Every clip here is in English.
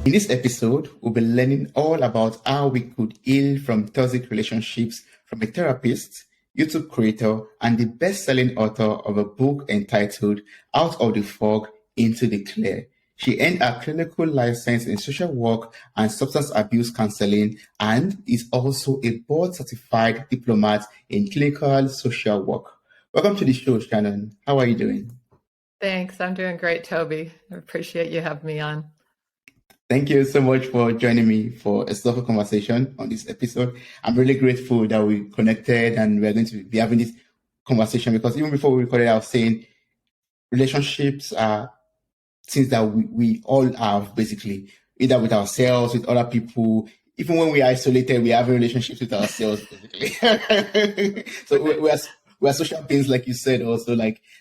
In this episode, we'll be learning all about how we could heal from toxic relationships from a therapist, YouTube creator, and the best-selling author of a book entitled Out of the Fog into the Clear. She earned a clinical license in social work and substance abuse counseling and is also a board-certified diplomat in clinical social work. Welcome to the show, Shannon. How are you doing? Thanks. I'm doing great, Toby. I appreciate you having me on. Thank you so much for joining me for a Soulful conversation on this episode. I'm really grateful that we connected and we're going to be having this conversation because even before we recorded, I was saying relationships are things that we all have basically, either with ourselves, with other people. Even when we are isolated, we have relationships with ourselves basically. So we're social beings, like you said, also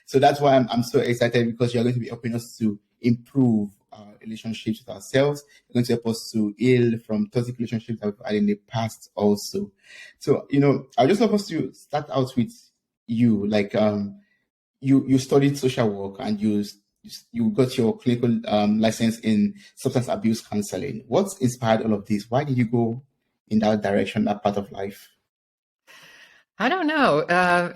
so that's why I'm so excited because you're going to be helping us to improve our relationships with ourselves. You're going to help us to heal from toxic relationships that we've had in the past also. So, I just love us to start out with you. You studied social work and you got your clinical license in substance abuse counseling. What's inspired all of this? Why did you go in that direction, that part of life? I don't know.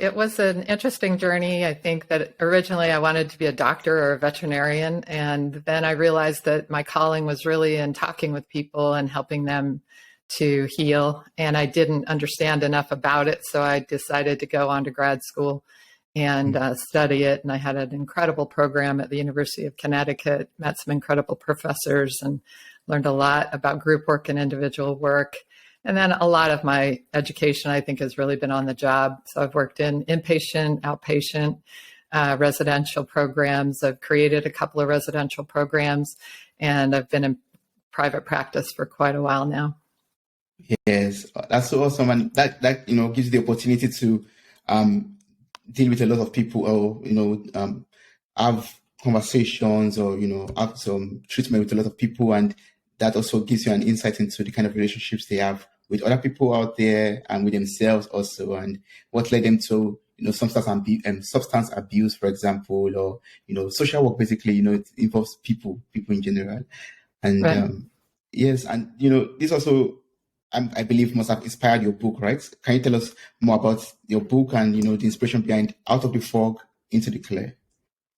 It was an interesting journey. I think that originally I wanted to be a doctor or a veterinarian. And then I realized that my calling was really in talking with people and helping them to heal. And I didn't understand enough about it. So I decided to go on to grad school and study it. And I had an incredible program at the University of Connecticut, met some incredible professors and learned a lot about group work and individual work. And then a lot of my education, I think, has really been on the job. So I've worked in inpatient, outpatient, residential programs. I've created a couple of residential programs, and I've been in private practice for quite a while now. Yes, that's so awesome. And that gives you the opportunity to deal with a lot of people or, have conversations or, have some treatment with a lot of people. And that also gives you an insight into the kind of relationships they have with other people out there and with themselves also, and what led them to, substance abuse, for example, or, social work, basically, it involves people in general. And right. Yes, and, this also, I believe must have inspired your book, right? Can you tell us more about your book and, the inspiration behind Out of the Fog into the Clear?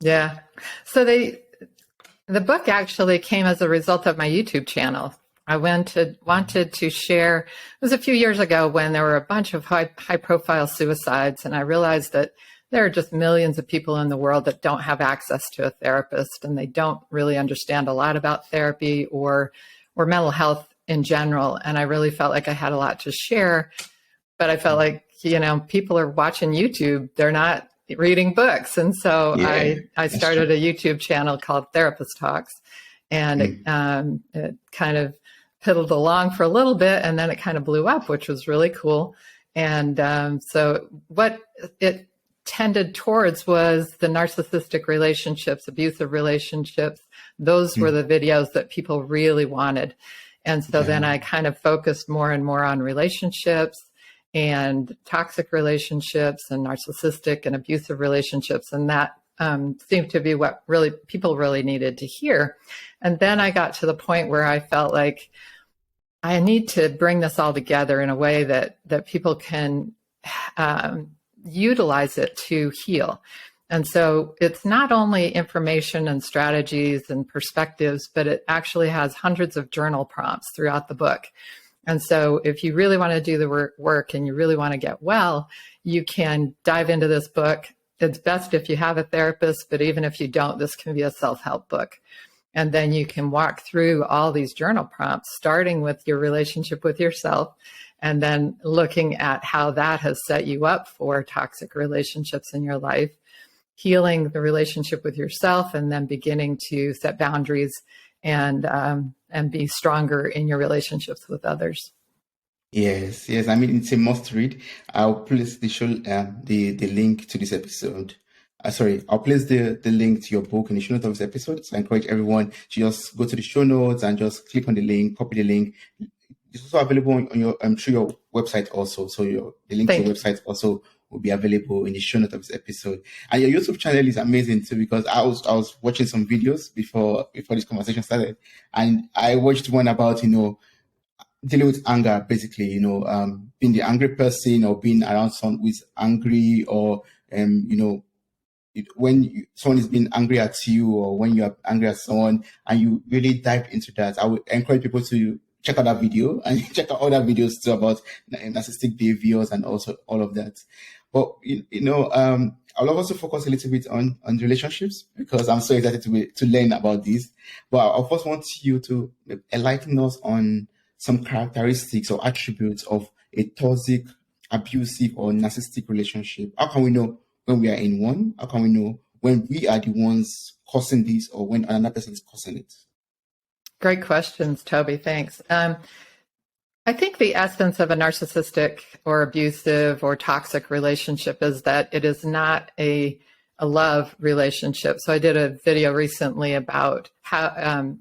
Yeah. So the book actually came as a result of my YouTube channel. I wanted to share, it was a few years ago when there were a bunch of high profile suicides. And I realized that there are just millions of people in the world that don't have access to a therapist, and they don't really understand a lot about therapy or mental health in general. And I really felt like I had a lot to share, but I felt like, people are watching YouTube. They're not reading books. And so I started a YouTube channel called Therapist Talks, and it kind of piddled along for a little bit, and then it kind of blew up, which was really cool. And so what it tended towards was the narcissistic relationships, abusive relationships. Those were the videos that people really wanted. And so then I kind of focused more and more on relationships and toxic relationships and narcissistic and abusive relationships. And that seemed to be what people really needed to hear. And then I got to the point where I felt like I need to bring this all together in a way that people can utilize it to heal. And so it's not only information and strategies and perspectives, but it actually has hundreds of journal prompts throughout the book. And so if you really want to do the work and you really want to get well, you can dive into this book. It's best if you have a therapist, but even if you don't, this can be a self-help book. And then you can walk through all these journal prompts, starting with your relationship with yourself, and then looking at how that has set you up for toxic relationships in your life, healing the relationship with yourself, and then beginning to set boundaries and be stronger in your relationships with others. Yes. I mean, it's a must read. I'll place the link to this episode. I'll place the link to your book in the show notes of this episode. So I encourage everyone to just go to the show notes and just click on the link, copy the link. It's also available on your, I'm sure, your website also. So the link to your website also will be available in the show notes of this episode. And your YouTube channel is amazing too, because I was watching some videos before this conversation started, and I watched one about, dealing with anger, basically, being the angry person, or being around someone who's angry, or someone is being angry at you, or when you are angry at someone, and you really dive into that. I would encourage people to check out that video and check out other videos too about narcissistic behaviors and also all of that. But I'll also focus a little bit on relationships, because I'm so excited to learn about this. But I first want you to enlighten us on some characteristics or attributes of a toxic, abusive, or narcissistic relationship. How can we know when we are in one? How can we know when we are the ones causing this, or when another person is causing it? Great questions, Toby. Thanks. I think the essence of a narcissistic or abusive or toxic relationship is that it is not a love relationship. So I did a video recently about how,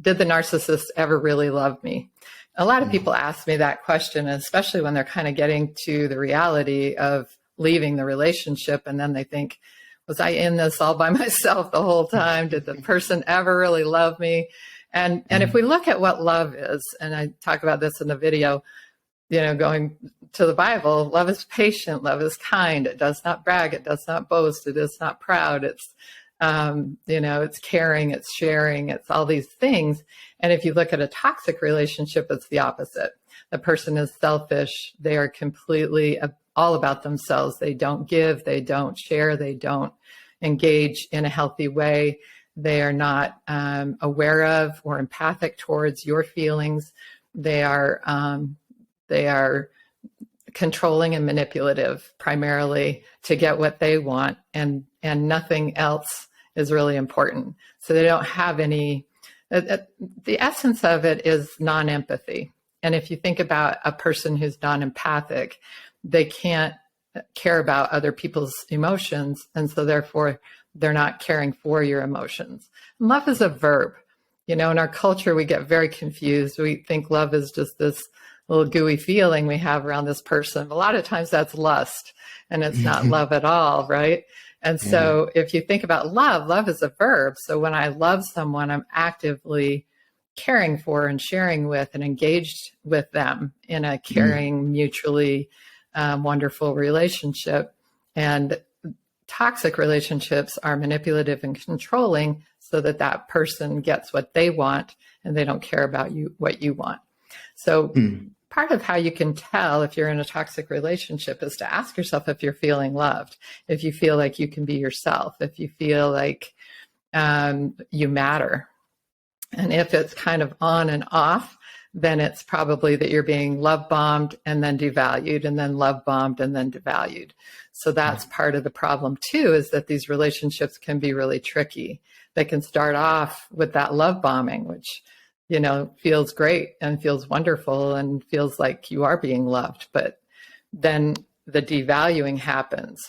did the narcissist ever really love me? A lot of people ask me that question, especially when they're kind of getting to the reality of leaving the relationship. And then they think, was I in this all by myself the whole time? Did the person ever really love me? And if we look at what love is, and I talk about this in the video, going to the Bible, love is patient, love is kind, it does not brag, it does not boast, it is not proud, it's, it's caring, it's sharing, it's all these things. And if you look at a toxic relationship, it's the opposite. The person is selfish. They are completely all about themselves. They don't give, they don't share, they don't engage in a healthy way. They are not aware of or empathic towards your feelings. They are controlling and manipulative primarily to get what they want, and nothing else is really important. So they don't have any, the essence of it is non-empathy. And if you think about a person who's non-empathic, they can't care about other people's emotions. And so therefore, they're not caring for your emotions. And love is a verb. In our culture, we get very confused. We think love is just this little gooey feeling we have around this person. A lot of times that's lust, and it's not love at all, right? And so if you think about love is a verb. So when I love someone, I'm actively caring for and sharing with and engaged with them in a caring, mutually wonderful relationship. And toxic relationships are manipulative and controlling, so that person gets what they want and they don't care about what you want. So part of how you can tell if you're in a toxic relationship is to ask yourself if you're feeling loved, if you feel like you can be yourself, if you feel like you matter. And if it's kind of on and off, then it's probably that you're being love bombed and then devalued, and then love bombed and then devalued. So that's part of the problem too, is that these relationships can be really tricky. They can start off with that love bombing, which, feels great and feels wonderful and feels like you are being loved, but then the devaluing happens.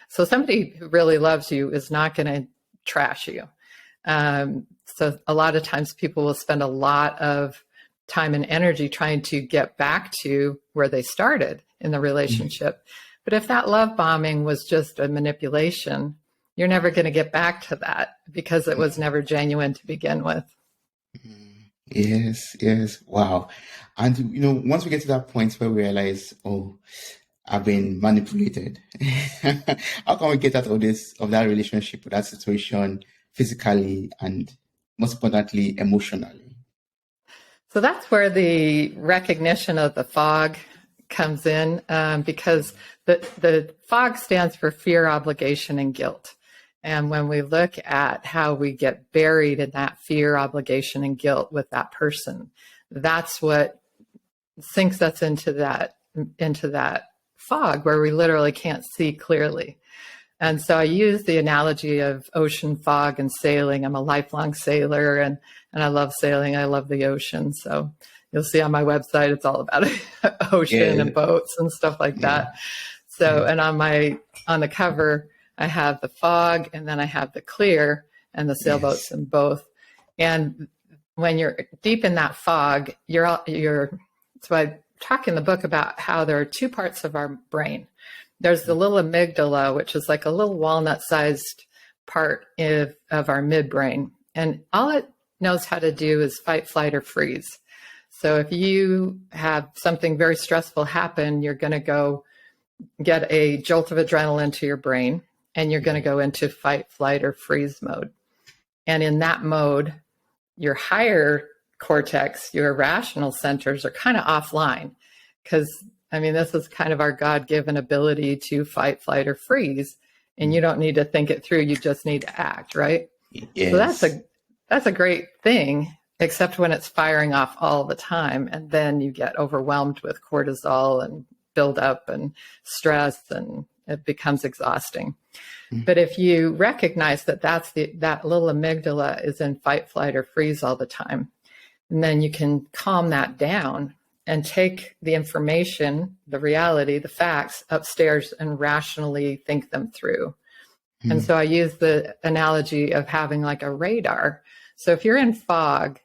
So somebody who really loves you is not going to trash you. So a lot of times people will spend a lot of time and energy trying to get back to where they started in the relationship. But if that love bombing was just a manipulation, you're never going to get back to that, because it was never genuine to begin with. Yes. Wow. And, once we get to that point where we realize, oh, I've been manipulated, how can we get out of that relationship, or that situation, physically and most importantly, emotionally? So that's where the recognition of the fog comes in, because the fog stands for fear, obligation, and guilt. And when we look at how we get buried in that fear, obligation, and guilt with that person, that's what sinks us into that fog where we literally can't see clearly. And so I use the analogy of ocean fog and sailing. I'm a lifelong sailor, and I love sailing. I love the ocean. So you'll see on my website, it's all about ocean and boats and stuff like that. So, and on the cover, I have the fog, and then I have the clear and the sailboats in both. And when you're deep in that fog, that's why talk in the book about how there are two parts of our brain. There's the little amygdala, which is like a little walnut-sized part of our midbrain. And all it knows how to do is fight, flight, or freeze. So if you have something very stressful happen, you're going to go get a jolt of adrenaline to your brain, and you're going to go into fight, flight, or freeze mode. And in that mode, your higher cortex, your rational centers are kind of offline, because this is kind of our God-given ability to fight, flight, or freeze, and you don't need to think it through. You just need to act, right? Yes. So that's a great thing, except when it's firing off all the time, and then you get overwhelmed with cortisol and buildup and stress, and it becomes exhausting. But if you recognize that that little amygdala is in fight, flight, or freeze all the time, and then you can calm that down and take the information, the reality, the facts upstairs and rationally think them through. And so I use the analogy of having like a radar. So if you're in fog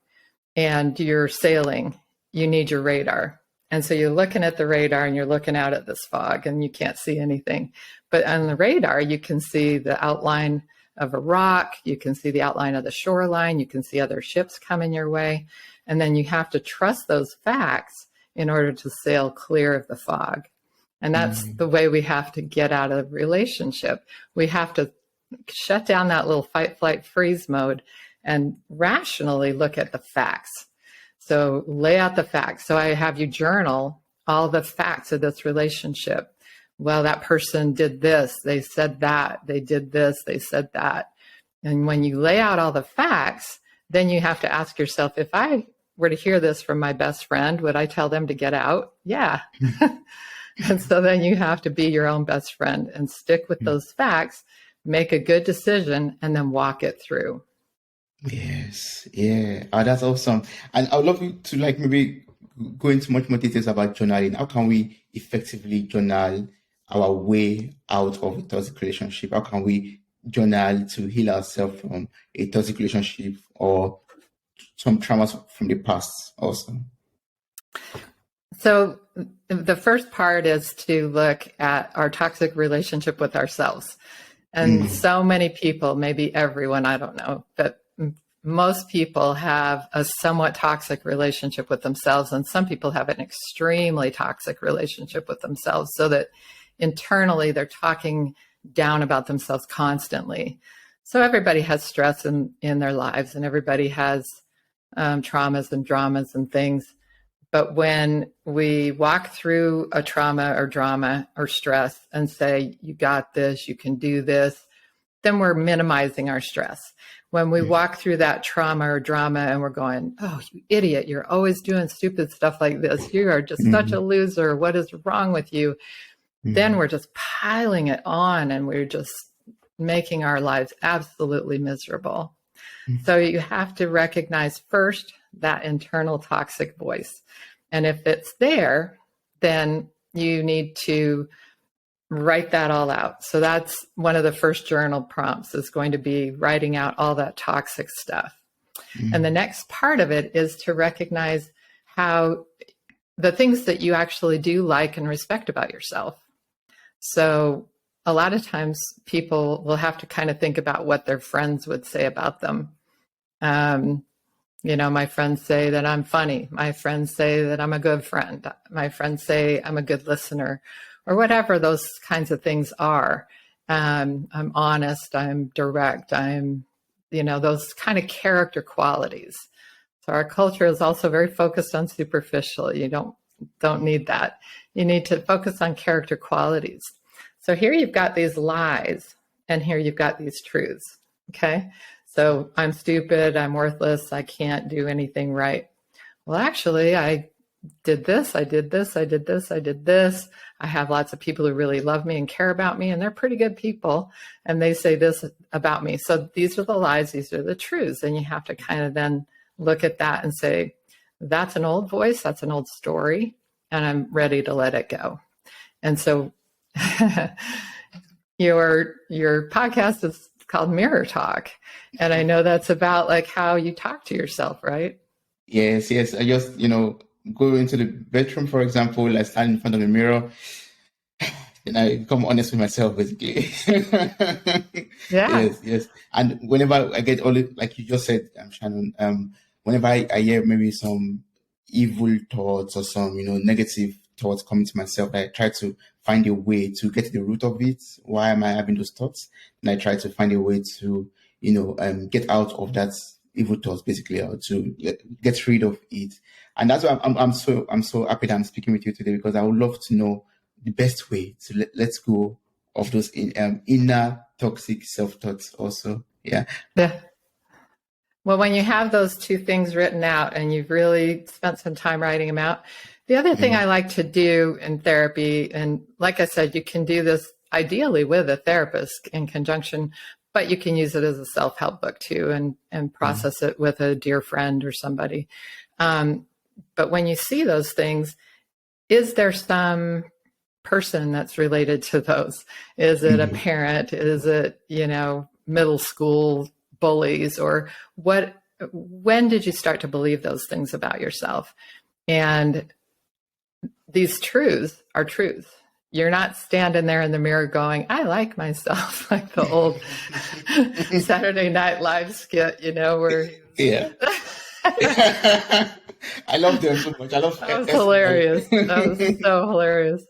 and you're sailing, you need your radar. And so you're looking at the radar and you're looking out at this fog and you can't see anything. But on the radar, you can see the outline of a rock. You can see the outline of the shoreline. You can see other ships coming your way. And then you have to trust those facts in order to sail clear of the fog. And that's the way we have to get out of the relationship. We have to shut down that little fight, flight, freeze mode and rationally look at the facts. So lay out the facts. So I have you journal all the facts of this relationship. Well, that person did this, they said that, they did this, they said that. And when you lay out all the facts, then you have to ask yourself, if I were to hear this from my best friend, would I tell them to get out? Yeah. And so then you have to be your own best friend and stick with those facts, make a good decision, and then walk it through. Yes. Yeah. Oh, that's awesome. And I would love you to maybe go into much more details about journaling. How can we effectively journal our way out of a toxic relationship? How can we journal to heal ourselves from a toxic relationship or some traumas from the past also? So the first part is to look at our toxic relationship with ourselves. And so many people, maybe everyone, I don't know, but most people have a somewhat toxic relationship with themselves. And some people have an extremely toxic relationship with themselves, so that internally they're talking down about themselves constantly. So everybody has stress in their lives, and everybody has traumas and dramas and things. But when we walk through a trauma or drama or stress and say, you got this, you can do this, then we're minimizing our stress. When we walk through that trauma or drama and we're going, oh, you idiot, you're always doing stupid stuff like this. You are just such a loser. What is wrong with you? Then we're just piling it on, and we're just making our lives absolutely miserable. So you have to recognize first that internal toxic voice. And if it's there, then you need to write that all out. So that's one of the first journal prompts, is going to be writing out all that toxic stuff. And the next part of it is to recognize how the things that you actually do like and respect about yourself. So a lot of times people will have to kind of think about what their friends would say about them. My friends say that I'm funny. My friends say that I'm a good friend. My friends say I'm a good listener, or whatever those kinds of things are. I'm honest. I'm direct. I'm, those kind of character qualities. So our culture is also very focused on superficial. You don't need that. You need to focus on character qualities. So here you've got these lies, and here you've got these truths. Okay. So I'm stupid, I'm worthless, I can't do anything right. Well, actually, I did this, I did this, I did this, I did this. I have lots of people who really love me and care about me, and they're pretty good people, and they say this about me. So these are the lies, these are the truths. And you have to kind of then look at that and say, that's an old voice, that's an old story, and I'm ready to let it go. And so your podcast is called Mirror Talk. And I know that's about how you talk to yourself, right? Yes. I just, go into the bedroom, for example, I stand in front of the mirror, and I become honest with myself, basically. Yeah. Yes. And whenever I get all it, like you just said, Shannon, whenever I hear maybe some evil thoughts or some, negative thoughts coming to myself, I try to find a way to get to the root of it. Why am I having those thoughts? And I try to find a way to, get out of that evil thoughts, basically, or to get rid of it. And that's why I'm so happy that I'm speaking with you today, because I would love to know the best way to let go of those inner toxic self-thoughts also. Yeah. Yeah. Well, when you have those two things written out and you've really spent some time writing them out, the other thing I like to do in therapy, and like I said, you can do this ideally with a therapist in conjunction, but you can use it as a self-help book too, and process it with a dear friend or somebody. But when you see those things, is there some person that's related to those? Is it a parent? Is it, middle school bullies, or what? When did you start to believe those things about yourself? And these truths are truths. You're not standing there in the mirror going, I like myself, like the old Saturday Night Live skit, where Yeah. I love them so much. I love that was hilarious. That was so hilarious.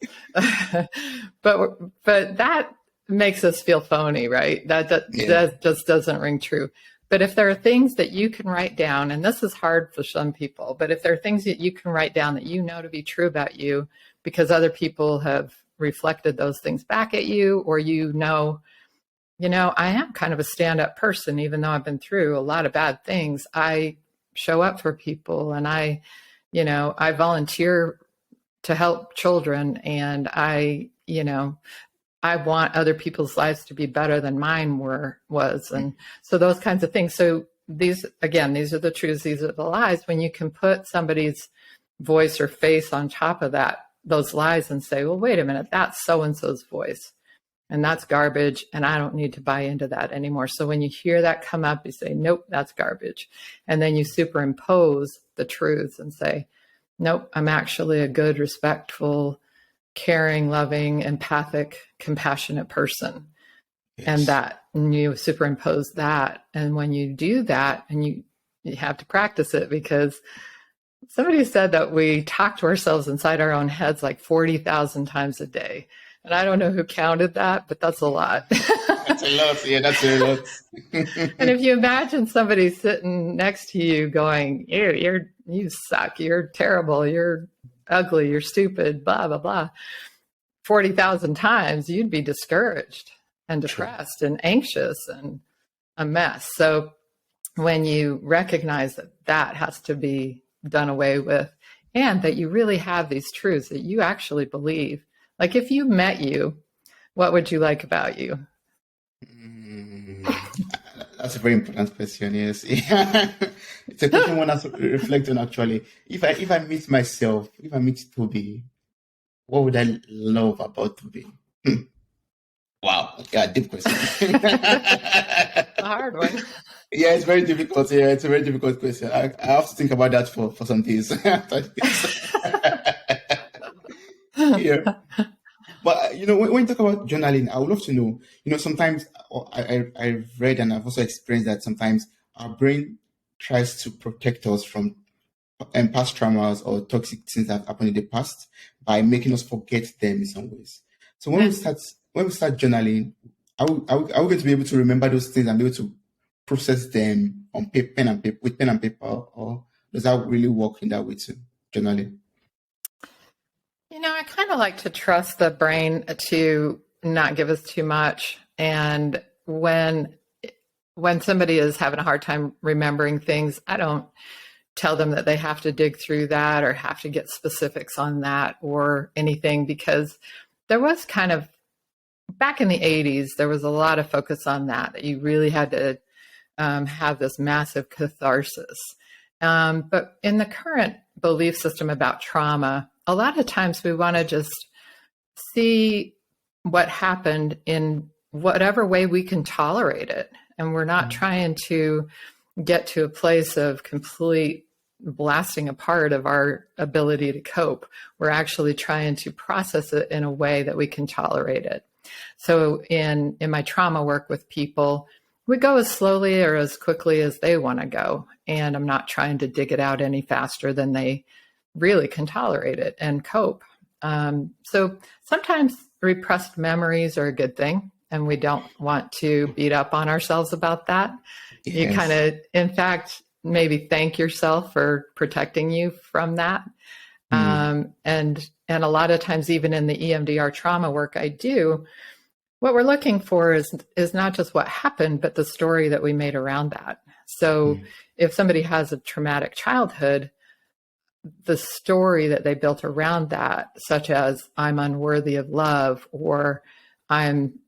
But that makes us feel phony, right? That just doesn't ring true. But if there are things that you can write down, and this is hard for some people, but if there are things that you can write down that you know to be true about you because other people have reflected those things back at you, or I am kind of a stand-up person, even though I've been through a lot of bad things. I show up for people, and I volunteer to help children, and I want other people's lives to be better than mine was. And so those kinds of things. So these are the truths, these are the lies. When you can put somebody's voice or face on top of those lies and say, well, wait a minute, that's so-and-so's voice, and that's garbage, and I don't need to buy into that anymore. So when you hear that come up, you say, nope, that's garbage. And then you superimpose the truths and say, nope, I'm actually a good, respectful, caring, loving, empathic, compassionate person. Yes. And you superimpose that. And when you do that, and you have to practice it, because somebody said that we talk to ourselves inside our own heads like 40,000 times a day. And I don't know who counted that, but that's a lot. That's a lot. Yeah, that's a lot. And if you imagine somebody sitting next to you going, you suck, you're terrible, you're ugly, you're stupid, blah, blah, blah, 40,000 times, you'd be discouraged and depressed and anxious and a mess. So when you recognize that has to be done away with, and that you really have these truths that you actually believe. Like, if you met you, what would you like about you? That's a very important question. Yes. It's a question one has to reflect on, actually. If I meet myself, if I meet Toby, what would I love about Toby? Wow. Yeah, deep question. A hard one. Yeah, it's very difficult. Yeah, it's a very difficult question. I have to think about that for some days. Yeah. But, when you talk about journaling, I would love to know, sometimes I've read and I've also experienced that sometimes our brain tries to protect us from past traumas or toxic things that have happened in the past by making us forget them in some ways. So when we start journaling, are we going to be able to remember those things and be able to process them on pen and paper, or does that really work in that way too, journaling? I kind of like to trust the brain to not give us too much. And when somebody is having a hard time remembering things, I don't tell them that they have to dig through that or have to get specifics on that or anything, because there was kind of, back in the 80s, there was a lot of focus on that you really had to have this massive catharsis. But in the current belief system about trauma, a lot of times we want to just see what happened in whatever way we can tolerate it. And we're not trying to get to a place of complete blasting apart of our ability to cope. We're actually trying to process it in a way that we can tolerate it. So in my trauma work with people, we go as slowly or as quickly as they want to go. And I'm not trying to dig it out any faster than they really can tolerate it and cope. So sometimes repressed memories are a good thing, and we don't want to beat up on ourselves about that. Yes. You kind of, in fact, maybe thank yourself for protecting you from that. And a lot of times, even in the EMDR trauma work I do, what we're looking for is not just what happened, but the story that we made around that. So if somebody has a traumatic childhood, the story that they built around that, such as I'm unworthy of love, or I'm,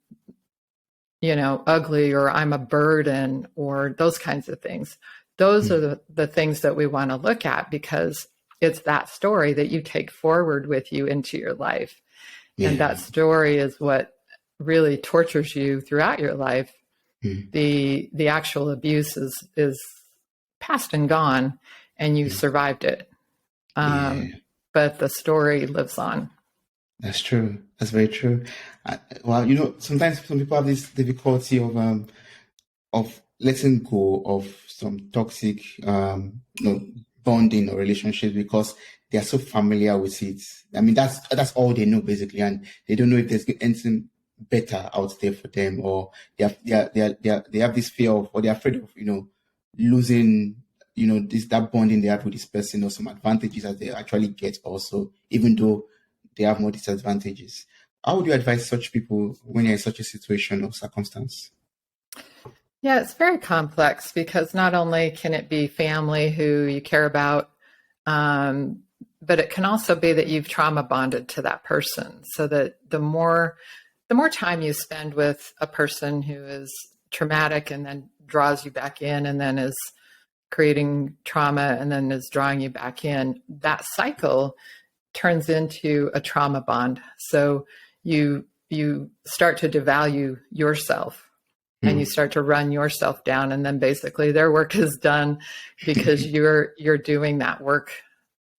ugly, or I'm a burden, or those kinds of things. Those are the things that we want to look at, because it's that story that you take forward with you into your life. Yeah. And that story is what really tortures you throughout your life. The actual abuse is past and gone, and you survived it. But the story lives on. That's true. That's very true. Well, sometimes some people have this difficulty of letting go of some toxic, bonding or relationships, because they are so familiar with it. I mean, that's all they know basically, and they don't know if there's anything better out there for them, or they have this fear of, or they're afraid of, losing, that bonding they have with this person, or some advantages that they actually get also, even though they have more disadvantages. How would you advise such people when you're in such a situation or circumstance? Yeah, it's very complex, because not only can it be family who you care about, but it can also be that you've trauma bonded to that person. So that the more time you spend with a person who is traumatic and then draws you back in, and then is creating trauma and then is drawing you back in, that cycle turns into a trauma bond. So you start to devalue yourself, and you start to run yourself down, and then basically their work is done, because you're doing that work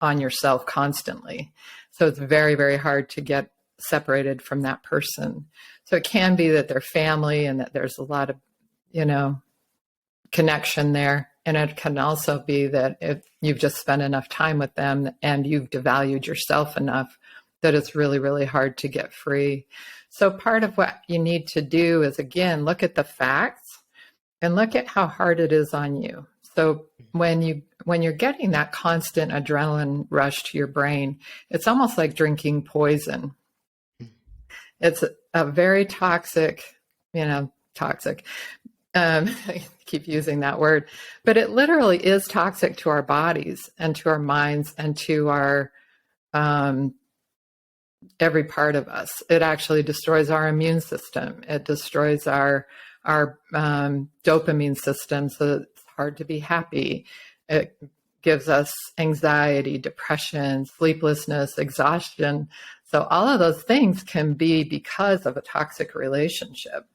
on yourself constantly. So it's very, very hard to get separated from that person. So it can be that they're family and that there's a lot of, connection there. And it can also be that if you've just spent enough time with them and you've devalued yourself enough that it's really, really hard to get free. So part of what you need to do is, again, look at the facts and look at how hard it is on you. So when you're getting that constant adrenaline rush to your brain, it's almost like drinking poison. It's a very toxic. I keep using that word, but it literally is toxic to our bodies and to our minds and to our every part of us. It actually destroys our immune system. It destroys our dopamine system, so it's hard to be happy. It gives us anxiety, depression, sleeplessness, exhaustion. So all of those things can be because of a toxic relationship.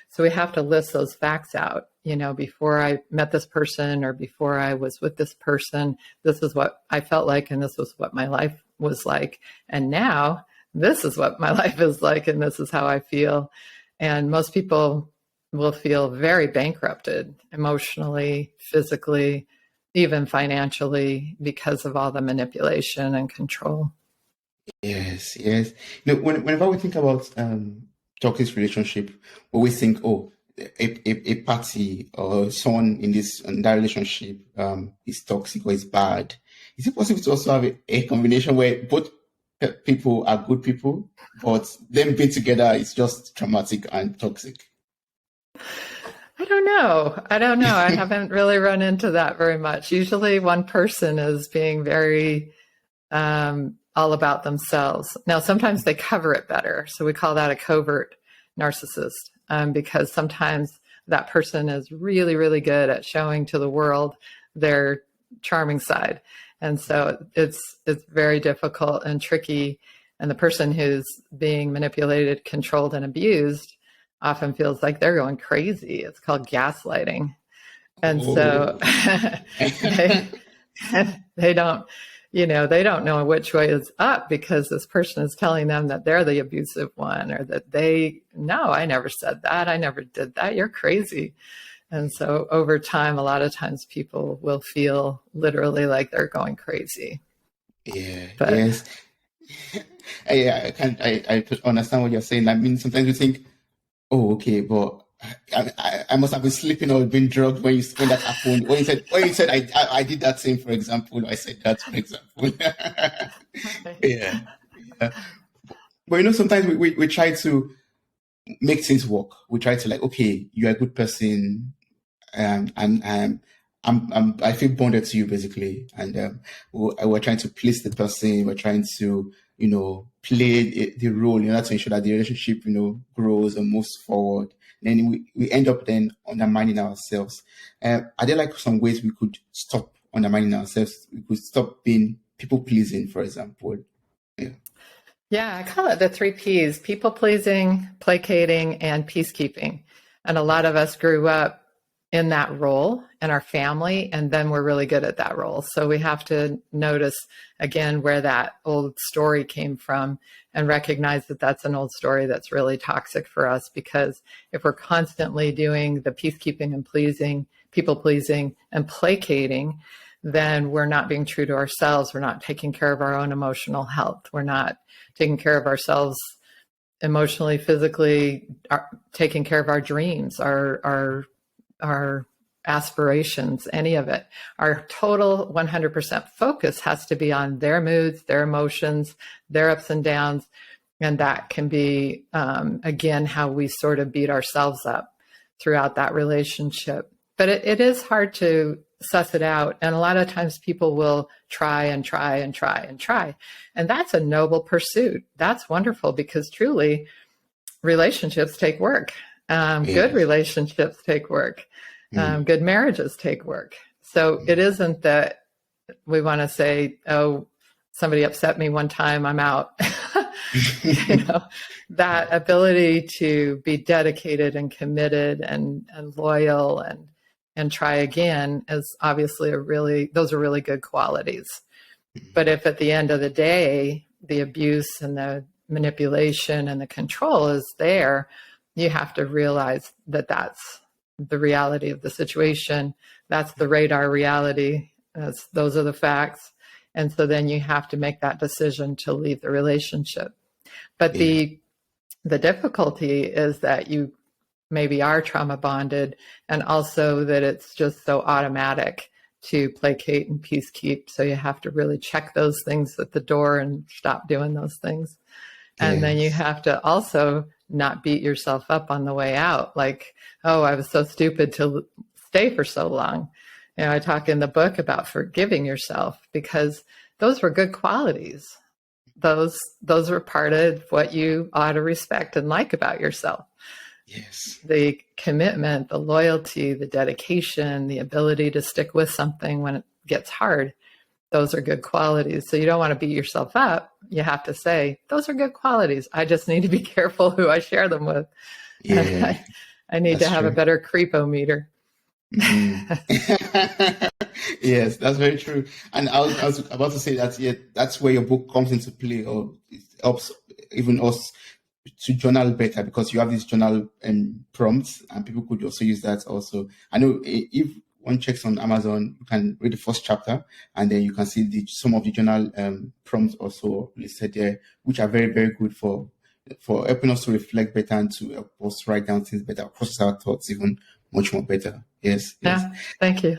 So we have to list those facts out. Before I met this person, or before I was with this person, this is what I felt like, and this was what my life was like. And now this is what my life is like, and this is how I feel. And most people will feel very bankrupted emotionally, physically, even financially, because of all the manipulation and control. Yes. Whenever we think about toxic relationship, we always think, a party or someone in that relationship is toxic or is bad. Is it possible to also have a combination where both people are good people, but them being together is just traumatic and toxic? I don't know. I haven't really run into that very much. Usually one person is being very all about themselves. Now, sometimes they cover it better. So we call that a covert narcissist, because sometimes that person is really, really good at showing to the world their charming side. And so it's very difficult and tricky. And the person who's being manipulated, controlled, and abused often feels like they're going crazy. It's called gaslighting. And so they don't, they don't know which way is up because this person is telling them that they're the abusive one, or that no, I never said that. I never did that. You're crazy. And so over time, a lot of times people will feel literally like they're going crazy. Yeah, But yes. Yeah, I understand what you're saying. I mean, sometimes you think, oh, okay, but I must have been sleeping or been drugged when that happened. When you said I did that thing, for example, I said that, for example. Yeah, yeah. But sometimes we try to make things work. We try to like, okay, you're a good person, and I feel bonded to you basically, and we're trying to please the person. We're trying to play the role in order to ensure that the relationship grows and moves forward. Then we end up then undermining ourselves. Are there like some ways we could stop undermining ourselves? We could stop being people pleasing, for example. Yeah. yeah, I call it the 3 Ps: people pleasing, placating, and peacekeeping. And a lot of us grew up in that role in our family, and then we're really good at that role. So we have to notice again where that old story came from and recognize that that's an old story that's really toxic for us, because if we're constantly doing the peacekeeping and pleasing, people pleasing, and placating, then we're not being true to ourselves. We're not taking care of our own emotional health. We're not taking care of ourselves emotionally, physically, taking care of our dreams, our aspirations, any of it. Our total 100% focus has to be on their moods, their emotions, their ups and downs. And that can be, again, how we sort of beat ourselves up throughout that relationship. But it is hard to suss it out. And a lot of times people will try and try and try and try. And that's a noble pursuit. That's wonderful, because truly relationships take work. Good Yes. relationships take work. Good marriages take work. So it isn't that we want to say, oh, somebody upset me one time, I'm out. That ability to be dedicated and committed and loyal and try again is obviously those are really good qualities. But if at the end of the day, the abuse and the manipulation and the control is there, you have to realize that that's the reality of the situation. That's the radar reality. Those are the facts. And so then you have to make that decision to leave the relationship. But Yeah. the difficulty is that you maybe are trauma bonded, and also that it's just so automatic to placate and peacekeep. So you have to really check those things at the door and stop doing those things. And then you Yes. have to also not beat yourself up on the way out. Like, oh, I was so stupid to stay for so long. I talk in the book about forgiving yourself, because those were good qualities. Those were part of what you ought to respect and like about yourself. Yes. The commitment, the loyalty, the dedication, the ability to stick with something when it gets hard. Those are good qualities. So you don't want to beat yourself up. You have to say, those are good qualities. I just need to be careful who I share them with. Yeah. I need to That's have a true. better creepometer. Yes, that's very true. And I was about to say that, yeah, that's where your book comes into play, or it helps even us to journal better, because you have these journal prompts, and people could also use that also. I know if one checks on Amazon, you can read the first chapter, and then you can see some of the journal prompts also listed there, which are very, very good for helping us to reflect better and to help us write down things better, process our thoughts even much more better. Yes, yes. Yeah, thank you.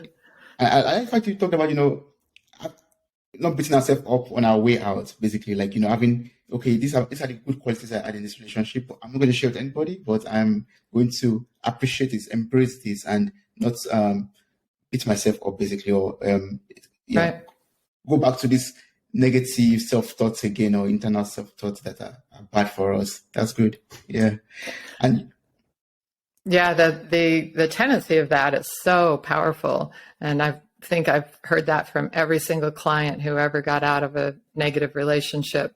I like fact you talked about, not beating ourselves up on our way out, basically, like, having, okay, these are the good qualities I had in this relationship, but I'm not going to share with anybody, but I'm going to appreciate this, embrace this, and not beat myself up, basically, or yeah, Right. go back to this negative self-thoughts again, or internal self-thoughts that are bad for us. That's good. Yeah. And Yeah, the tendency of that is so powerful. And I think I've heard that from every single client who ever got out of a negative relationship.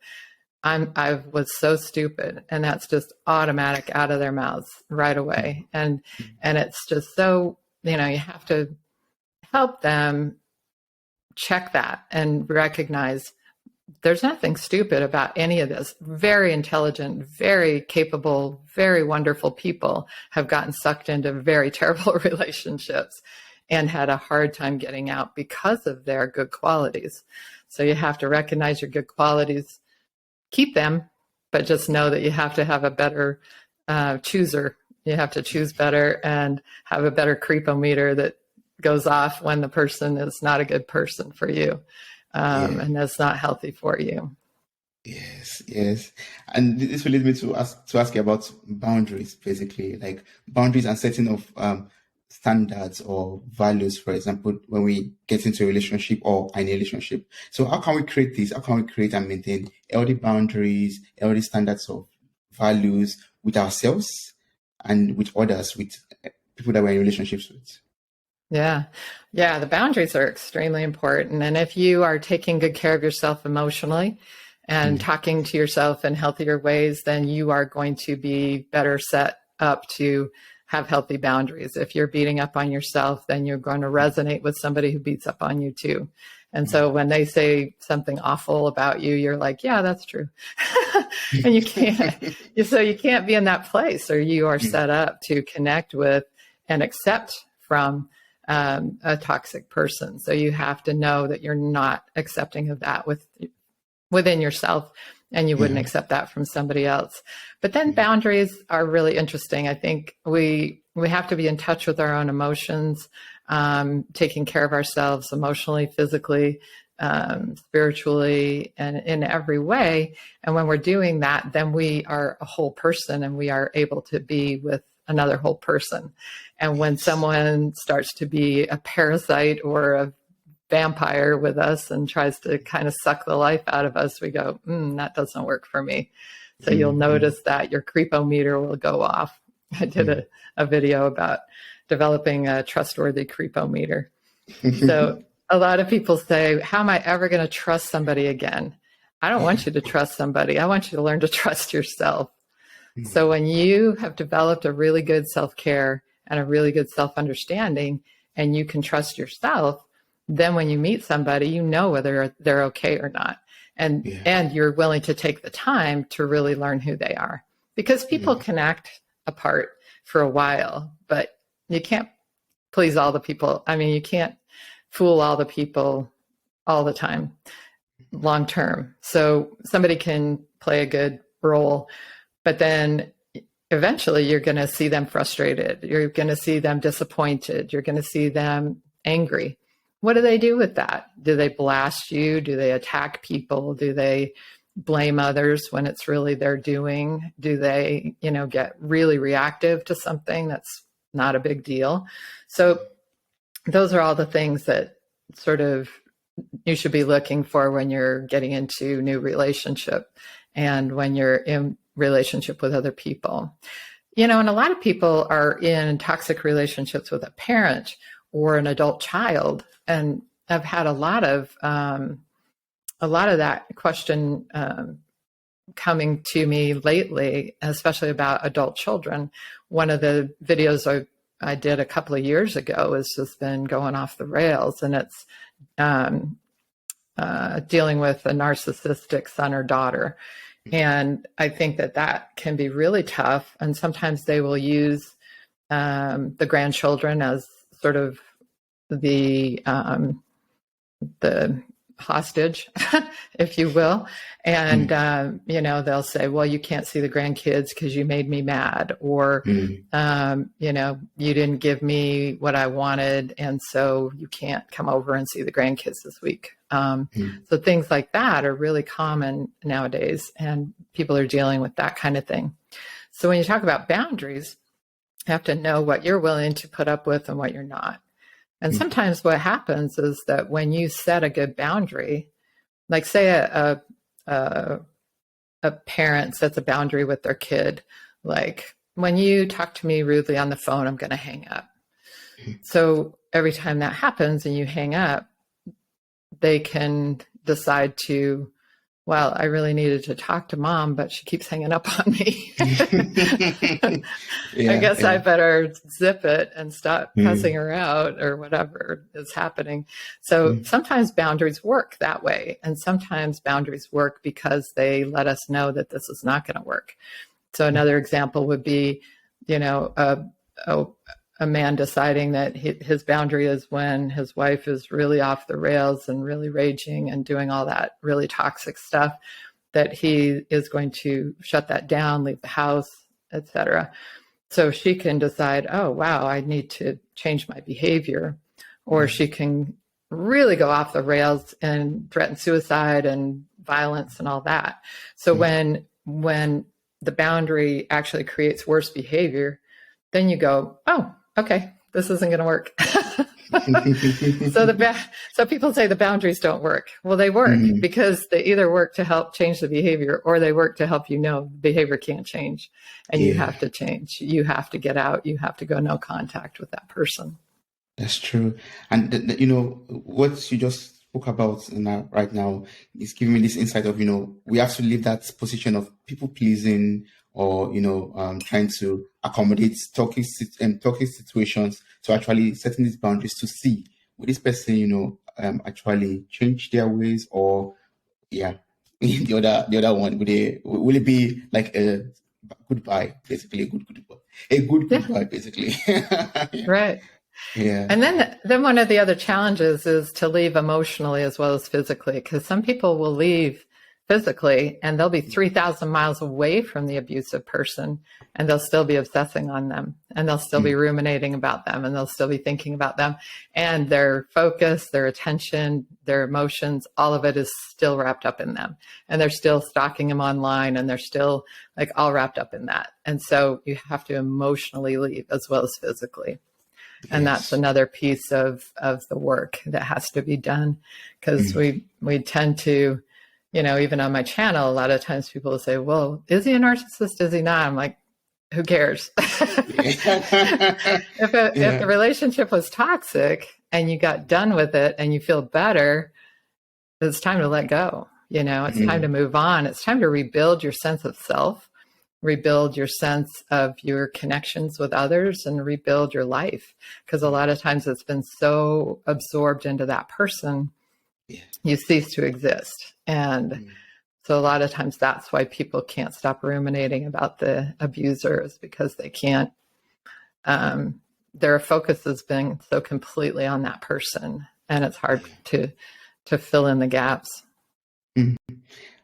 I was so stupid, and that's just automatic out of their mouths right away. And it's just so, you have to help them check that and recognize there's nothing stupid about any of this. Very intelligent, very capable, very wonderful people have gotten sucked into very terrible relationships and had a hard time getting out because of their good qualities. So you have to recognize your good qualities, keep them, but just know that you have to have a better chooser. You have to choose better and have a better creepometer that goes off when the person is not a good person for you. And that's not healthy for you. Yes, yes. And this will lead me to ask you about boundaries, basically, like boundaries and setting of standards or values, for example, when we get into a relationship or in a relationship. So how can we create this? How can we create and maintain healthy boundaries, healthy standards of values with ourselves and with others, with people that we're in relationships with? Yeah. Yeah. The boundaries are extremely important. And if you are taking good care of yourself emotionally and talking to yourself in healthier ways, then you are going to be better set up to have healthy boundaries. If you're beating up on yourself, then you're going to resonate with somebody who beats up on you too. And so when they say something awful about you, you're like, yeah, that's true. And you can't be in that place, or you are set up to connect with and accept from a toxic person. So you have to know that you're not accepting of that within yourself, and you wouldn't accept that from somebody else. But then boundaries are really interesting. I think we have to be in touch with our own emotions, taking care of ourselves emotionally, physically, spiritually, and in every way. And when we're doing that, then we are a whole person, and we are able to be with another whole person. And when someone starts to be a parasite or a vampire with us and tries to kind of suck the life out of us, we go, that doesn't work for me. So you'll notice that your creepometer will go off. I did a video about developing a trustworthy creepometer. So a lot of people say, how am I ever going to trust somebody again? I don't want you to trust somebody. I want you to learn to trust yourself. So when you have developed a really good self-care and a really good self-understanding, and you can trust yourself, then when you meet somebody, you know whether they're okay or not. And you're willing to take the time to really learn who they are. Because people can act apart for a while, but you can't please all the people. I mean, you can't fool all the people all the time, long term. So somebody can play a good role, but then eventually you're going to see them frustrated. You're going to see them disappointed. You're going to see them angry. What do they do with that? Do they blast you? Do they attack people? Do they blame others when it's really their doing? Do they, get really reactive to something that's not a big deal? So those are all the things that sort of you should be looking for when you're getting into new relationship and when you're in relationship with other people. And a lot of people are in toxic relationships with a parent or an adult child. And I've had a lot of that question coming to me lately, especially about adult children. One of the videos I did a couple of years ago has just been going off the rails, and it's dealing with a narcissistic son or daughter. And I think that can be really tough. And sometimes they will use the grandchildren as sort of the hostage, if you will. And, they'll say, well, you can't see the grandkids because you made me mad, or, you didn't give me what I wanted, and so you can't come over and see the grandkids this week. So things like that are really common nowadays, and people are dealing with that kind of thing. So when you talk about boundaries, you have to know what you're willing to put up with and what you're not. And sometimes what happens is that when you set a good boundary, like say a parent sets a boundary with their kid, like, when you talk to me rudely on the phone, I'm going to hang up. So every time that happens and you hang up, they can decide to well, I really needed to talk to mom, but she keeps hanging up on me. I Yeah, guess I yeah. better zip it and stop cussing Mm, her out or whatever is happening. So mm, sometimes boundaries work that way. And sometimes boundaries work because they let us know that this is not going to work. So another example would be, you know, a, a man deciding that his boundary is when his wife is really off the rails and really raging and doing all that really toxic stuff, that he is going to shut that down, leave the house, etc. So she can decide, oh, wow, I need to change my behavior. Or she yes. can really go off the rails and threaten suicide and violence and all that. So Mm. when the boundary actually creates worse behavior, then you go, oh, okay, this isn't going to work. So people say the boundaries don't work. Well, they work Mm, because they either work to help change the behavior or they work to help you know behavior can't change and you yeah. have to change. You have to get out. You have to go no contact with that person. That's true. And what you just spoke about now, right now is giving me this insight of, we have to leave that position of people pleasing or, trying to accommodate talking situations to actually setting these boundaries to see will this person, actually change their ways or, yeah, the other one, will it be like a goodbye, basically a good Yeah, goodbye, basically. right. Yeah. And then one of the other challenges is to leave emotionally as well as physically, because some people will leave physically and they'll be 3,000 miles away from the abusive person and they'll still be obsessing on them and they'll still be Mm. ruminating about them and they'll still be thinking about them. And their focus, their attention, their emotions, all of it is still wrapped up in them. And they're still stalking them online and they're still like all wrapped up in that. And so you have to emotionally leave as well as physically. And that's Yes. another piece of the work that has to be done because Mm. we tend to, even on my channel, a lot of times people will say, well, is he a narcissist? Is he not? I'm like, who cares? Yeah. If the Yeah. relationship was toxic and you got done with it and you feel better, it's time to let go. It's time to Mm. move on. It's time to rebuild your sense of self, rebuild your sense of your connections with others, and rebuild your life. Because a lot of times it's been so absorbed into that person, Yeah. you cease to exist. And Mm. so a lot of times that's why people can't stop ruminating about the abusers because they can't, their focus has been so completely on that person. And it's hard Yeah. to fill in the gaps. Mm.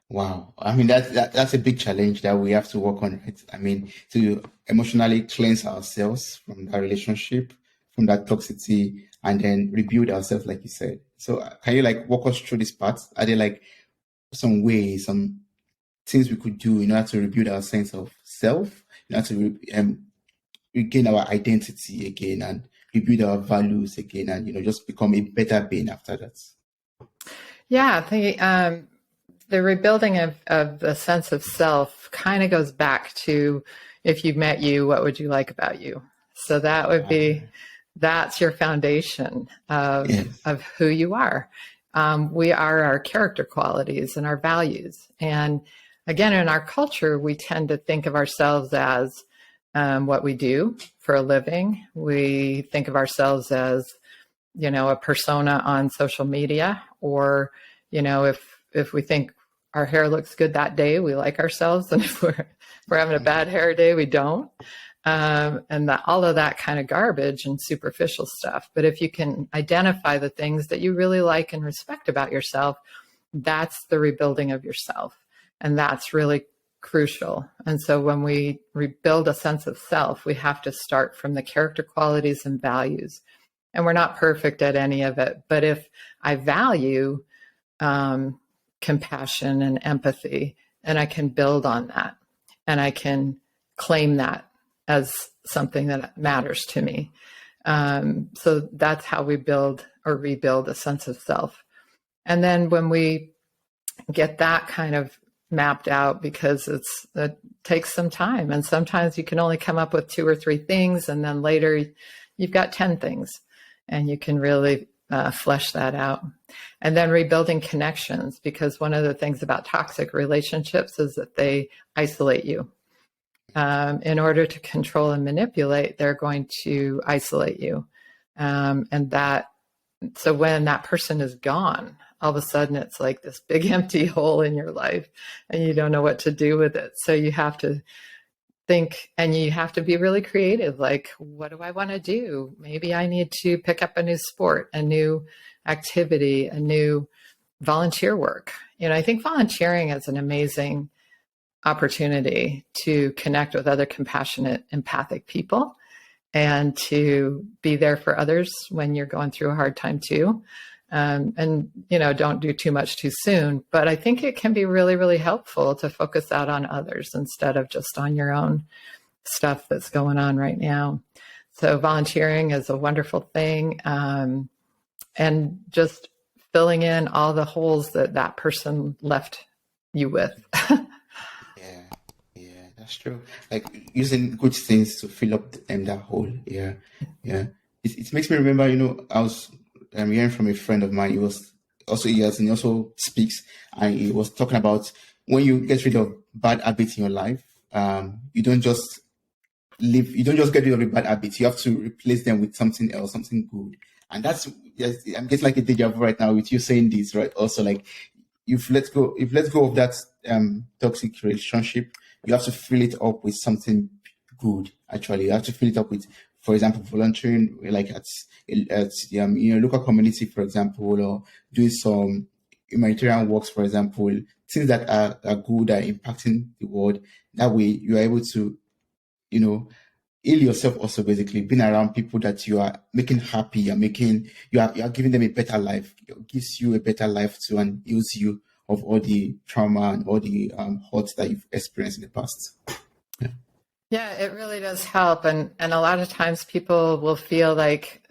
Wow. I mean, that's a big challenge that we have to work on, right? I mean, to emotionally cleanse ourselves from that relationship, from that toxicity, and then rebuild ourselves, like you said. So, can you like walk us through this part? Are there like some ways, some things we could do in order to rebuild our sense of self, in order to regain our identity again and rebuild our values again and just become a better being after that? Yeah, the rebuilding of the sense of self kind of goes back to if you met you, what would you like about you? So that would be, that's your foundation Yes. of who you are. We are our character qualities and our values. And again, in our culture, we tend to think of ourselves as what we do for a living. We think of ourselves as, a persona on social media, or, if we think our hair looks good that day, we like ourselves. And if we're having a bad hair day, we don't. And all of that kind of garbage and superficial stuff. But if you can identify the things that you really like and respect about yourself, that's the rebuilding of yourself. And that's really crucial. And so when we rebuild a sense of self, we have to start from the character qualities and values. And we're not perfect at any of it. But if I value compassion and empathy, and I can build on that, and I can claim that as something that matters to me. So that's how we build or rebuild a sense of self. And then when we get that kind of mapped out, because it takes some time, and sometimes you can only come up with 2 or 3 things, and then later you've got 10 things, and you can really flesh that out. And then rebuilding connections, because one of the things about toxic relationships is that they isolate you. In order to control and manipulate, they're going to isolate you. So when that person is gone, all of a sudden it's like this big empty hole in your life and you don't know what to do with it. So you have to think, and you have to be really creative. Like, what do I want to do? Maybe I need to pick up a new sport, a new activity, a new volunteer work. I think volunteering is an amazing opportunity to connect with other compassionate, empathic people and to be there for others when you're going through a hard time too. Don't do too much too soon, but I think it can be really, really helpful to focus out on others instead of just on your own stuff that's going on right now. So volunteering is a wonderful thing. And just filling in all the holes that person left you with. Yeah, that's true. Like using good things to fill up that hole. Yeah. It makes me remember, I was hearing from a friend of mine. He also speaks, and he was talking about when you get rid of bad habits in your life, you don't just get rid of a bad habit. You have to replace them with something else, something good. And I'm getting like a deja vu right now with you saying this, right? Also, like if let's go of that toxic relationship, you have to fill it up with something good. Actually, you have to fill it up with, for example, volunteering, like at local community, for example, or doing some humanitarian works, for example, things that are good, are impacting the world. That way, you are able to, heal yourself. Also, basically, being around people that you are making happy, you are giving them a better life. It gives you a better life too, and heals you of all the trauma and all the hurts that you've experienced in the past. Yeah, it really does help. And a lot of times people will feel like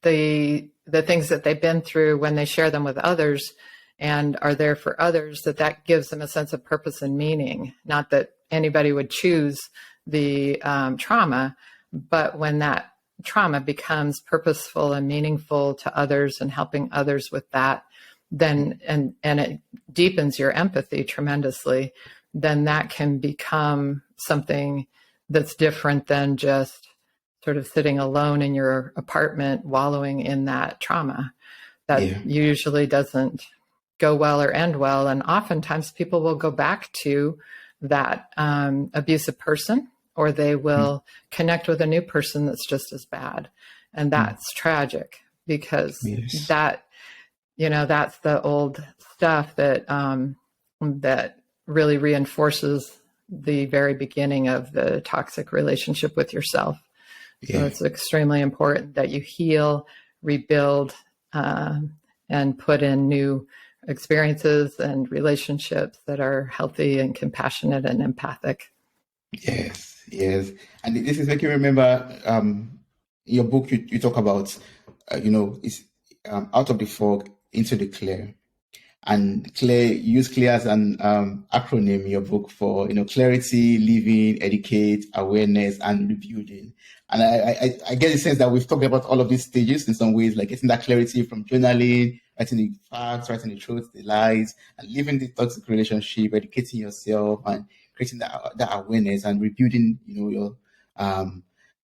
the things that they've been through, when they share them with others and are there for others, that gives them a sense of purpose and meaning. Not that anybody would choose the trauma, but when that trauma becomes purposeful and meaningful to others and helping others with that, then and it deepens your empathy tremendously, then that can become something that's different than just sort of sitting alone in your apartment wallowing in that trauma. That usually doesn't go well or end well. And oftentimes people will go back to that abusive person, or they will connect with a new person that's just as bad. And that's tragic, because that's the old stuff that really reinforces the very beginning of the toxic relationship with yourself. So it's extremely important that you heal, rebuild, and put in new experiences and relationships that are healthy and compassionate and empathic. Yes. And this is making me remember your book, you talk about, it's out of the fog into the clear. And clear, you use clear as an acronym in your book for, clarity, living, educate, awareness, and rebuilding. And I get the sense that we've talked about all of these stages in some ways, like getting that clarity from journaling, writing the facts, writing the truth, the lies, and living the toxic relationship, educating yourself, and creating that awareness, and rebuilding,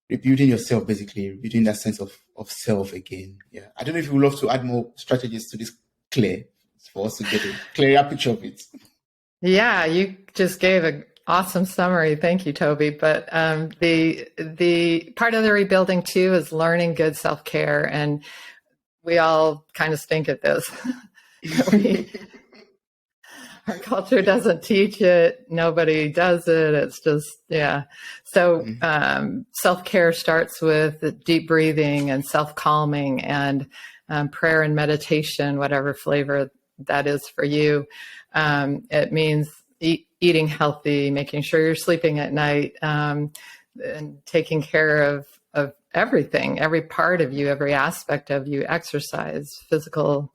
rebuilding yourself, basically, rebuilding that sense of self again. Yeah. I don't know if you would love to add more strategies to this clear, for us to get a clearer picture of it. Yeah, you just gave an awesome summary. Thank you, Toby. But the part of the rebuilding too is learning good self-care, and we all kind of stink at this. Our culture doesn't teach it. Nobody does it. It's just, So self-care starts with deep breathing and self-calming and prayer and meditation, whatever flavor that is for you. It means eating healthy, making sure you're sleeping at night, and taking care of everything, every part of you, every aspect of you, exercise, physical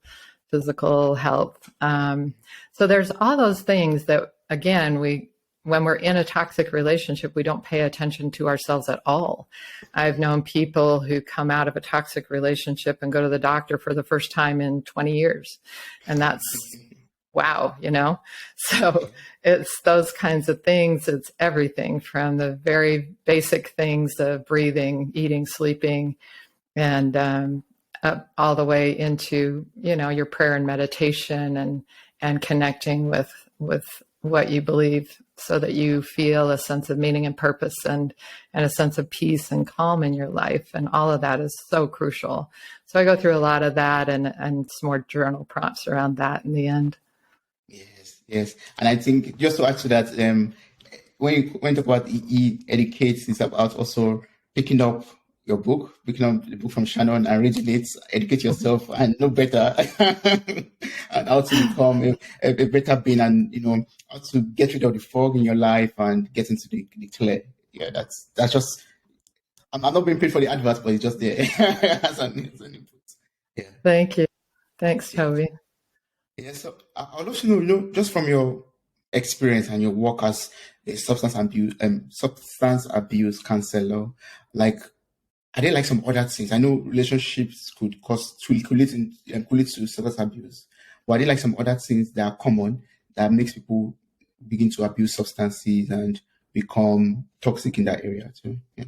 health. So there's all those things that, again, we when we're in a toxic relationship, we don't pay attention to ourselves at all. I've known people who come out of a toxic relationship and go to the doctor for the first time in 20 years. And that's wow, So it's those kinds of things. It's everything from the very basic things of breathing, eating, sleeping, and up all the way into, your prayer and meditation and connecting with what you believe, so that you feel a sense of meaning and purpose and a sense of peace and calm in your life. And all of that is so crucial. So I go through a lot of that and some more journal prompts around that in the end. Yes. And I think just to add to that, when you talk about educates, it's about also picking up your book, picking up the book from Shannon and reading it, educate yourself and know better and how to become a better being, and how to get rid of the fog in your life and get into the clear. Yeah, that's just, I'm not being paid for the advert, but it's just there as an input. Yeah. Thank you. Thanks, Toby. Yeah, so I'd love to know, just from your experience and your work as a substance abuse counselor, like, are there like some other things? I know relationships could lead to substance abuse, but are there like some other things that are common that makes people begin to abuse substances and become toxic in that area too? Yeah.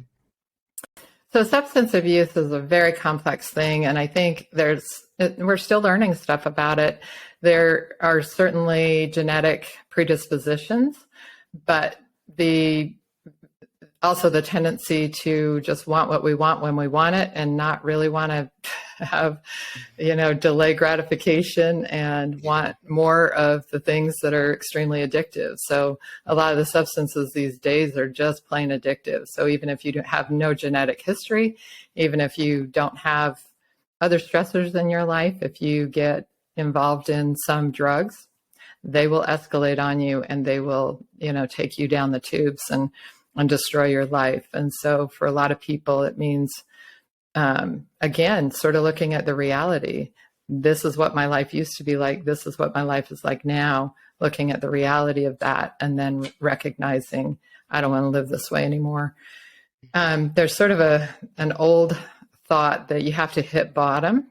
So substance abuse is a very complex thing, and I think we're still learning stuff about it. There are certainly genetic predispositions, but also the tendency to just want what we want when we want it and not really want to have, delay gratification and want more of the things that are extremely addictive. So a lot of the substances these days are just plain addictive. So even if you have no genetic history, even if you don't have other stressors in your life, if you get involved in some drugs, they will escalate on you and they will, take you down the tubes and destroy your life. And so for a lot of people, it means, again, sort of looking at the reality. This is what my life used to be like. This is what my life is like now, looking at the reality of that, and then recognizing, I don't want to live this way anymore. There's sort of an old thought that you have to hit bottom.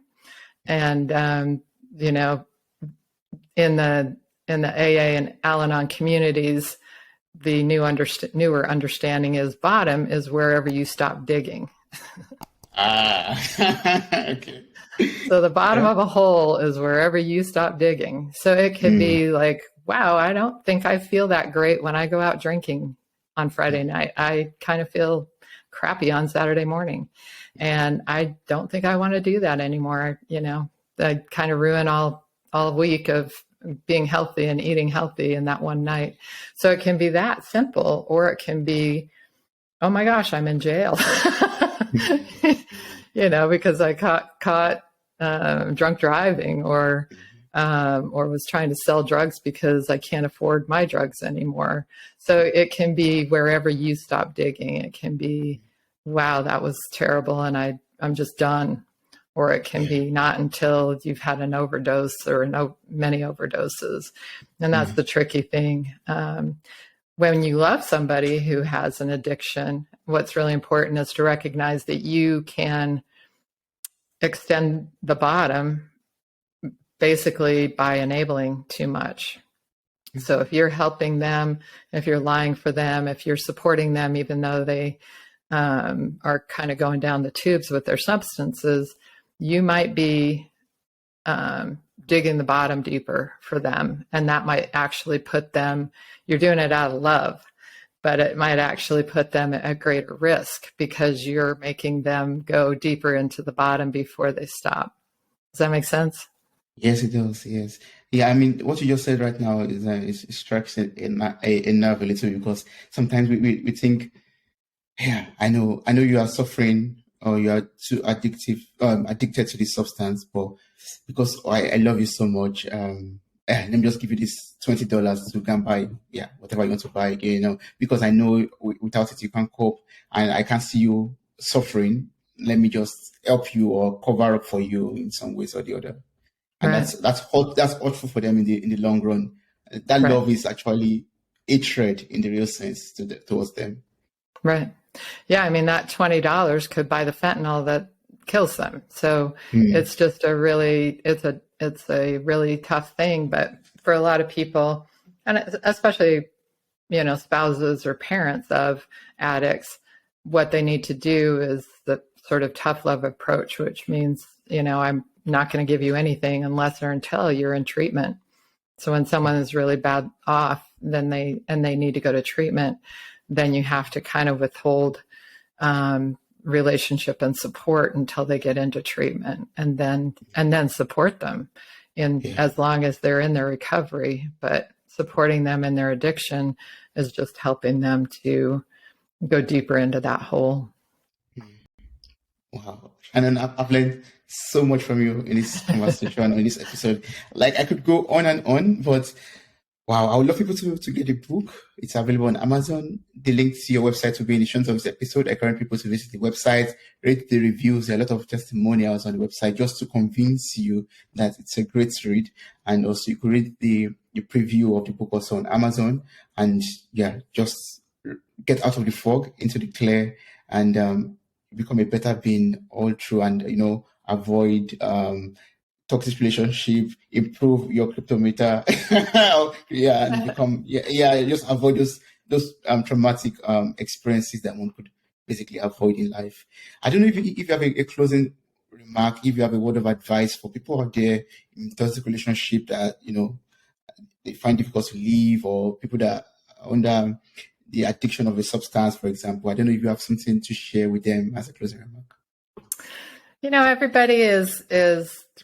And, in the AA and Al-Anon communities, the newer understanding is bottom is wherever you stop digging. Okay. So the bottom of a hole is wherever you stop digging. So it could be like, wow, I don't think I feel that great when I go out drinking on Friday night. I kind of feel crappy on Saturday morning. And I don't think I want to do that anymore. I kind of ruin all week of being healthy and eating healthy in that one night. So it can be that simple, or it can be, oh my gosh, I'm in jail, because I caught drunk driving, or was trying to sell drugs because I can't afford my drugs anymore. So it can be wherever you stop digging. It can be, wow, that was terrible, and I'm just done. Or it can be not until you've had an overdose or many overdoses. And that's the tricky thing. When you love somebody who has an addiction, what's really important is to recognize that you can extend the bottom basically by enabling too much. So if you're helping them, if you're lying for them, if you're supporting them, even though they are kind of going down the tubes with their substances, you might be digging the bottom deeper for them. And that might actually put them, you're doing it out of love, but it might actually put them at greater risk because you're making them go deeper into the bottom before they stop. Does that make sense? Yes, it does. Yes. Yeah. I mean, what you just said right now is strikes a nerve a little, because sometimes we think, yeah, I know you are suffering, or you are too addicted to this substance, but because I love you so much, let me just give you this $20 to go and buy, whatever you want to buy, because I know without it you can't cope, and I can't see you suffering. Let me just help you or cover up for you in some ways or the other. And right. that's hurtful for them in the long run. That love is actually hatred in the real sense towards them. Right. Yeah. I mean, that $20 could buy the fentanyl that kills them. So it's just it's a really tough thing. But for a lot of people, and especially, spouses or parents of addicts, what they need to do is the sort of tough love approach, which means, I'm not going to give you anything unless or until you're in treatment. So when someone is really bad off, then they need to go to treatment, then you have to kind of withhold relationship and support until they get into treatment, and then support them as long as they're in their recovery. But supporting them in their addiction is just helping them to go deeper into that hole. Wow. And I've learned so much from you in this conversation, in this episode. Like, I could go on and on, but wow, I would love people to get the book. It's available on Amazon. The link to your website will be in the show notes of this episode. I encourage people to visit the website, read the reviews. There are a lot of testimonials on the website just to convince you that it's a great read. And also you could read the preview of the book also on Amazon. And just get out of the fog into the clear, and become a better being all through, and avoid toxic relationship, improve your cryptometer, and become just avoid those traumatic experiences that one could basically avoid in life. I don't know if you have a closing remark, if you have a word of advice for people out there in toxic relationship that they find difficult to leave, or people that are under the addiction of a substance, for example. I don't know if you have something to share with them as a closing remark. Everybody is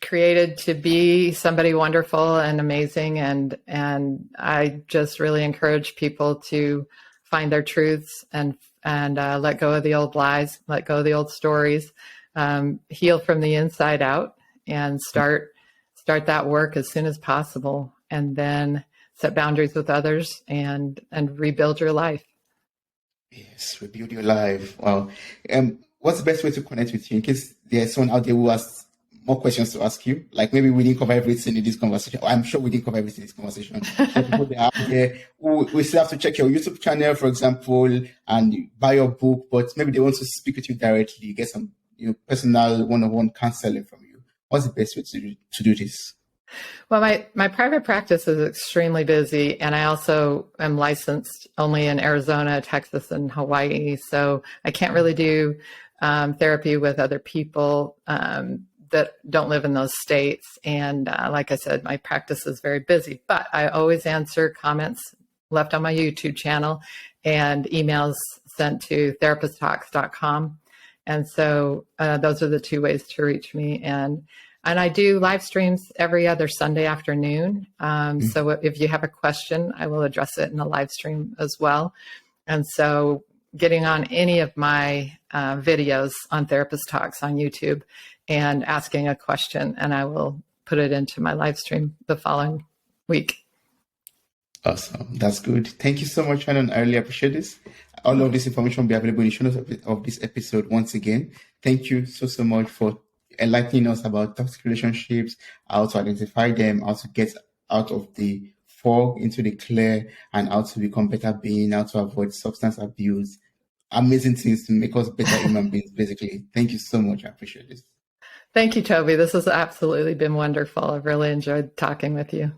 created to be somebody wonderful and amazing, and I just really encourage people to find their truths and let go of the old lies, let go of the old stories, heal from the inside out, and start that work as soon as possible, and then set boundaries with others and rebuild your life. Yes, rebuild your life. Wow. What's the best way to connect with you in case there's someone out there who has more questions to ask you? Like, maybe we didn't cover everything in this conversation. I'm sure we didn't cover everything in this conversation. So people that are out there who we still have to check your YouTube channel, for example, and buy your book, but maybe they want to speak with you directly, get some personal one-on-one counseling from you. What's the best way to do this? Well, my private practice is extremely busy, and I also am licensed only in Arizona, Texas, and Hawaii. So I can't really do therapy with other people that don't live in those states. And like I said, my practice is very busy, but I always answer comments left on my YouTube channel and emails sent to therapisttalks.com. And so those are the two ways to reach me. And I do live streams every other Sunday afternoon. So if you have a question, I will address it in a live stream as well. And so getting on any of my videos on Therapist Talks on YouTube and asking a question, and I will put it into my live stream the following week. Awesome. That's good. Thank you so much, Shannon. I really appreciate this. All of this information will be available in the show notes of this episode. Once again, thank you so much for enlightening us about toxic relationships, how to identify them, how to get out of the fog into the clear, and how to become better being, how to avoid substance abuse. Amazing things to make us better human beings, basically. Thank you so much. I appreciate this. Thank you, Toby. This has absolutely been wonderful. I've really enjoyed talking with you.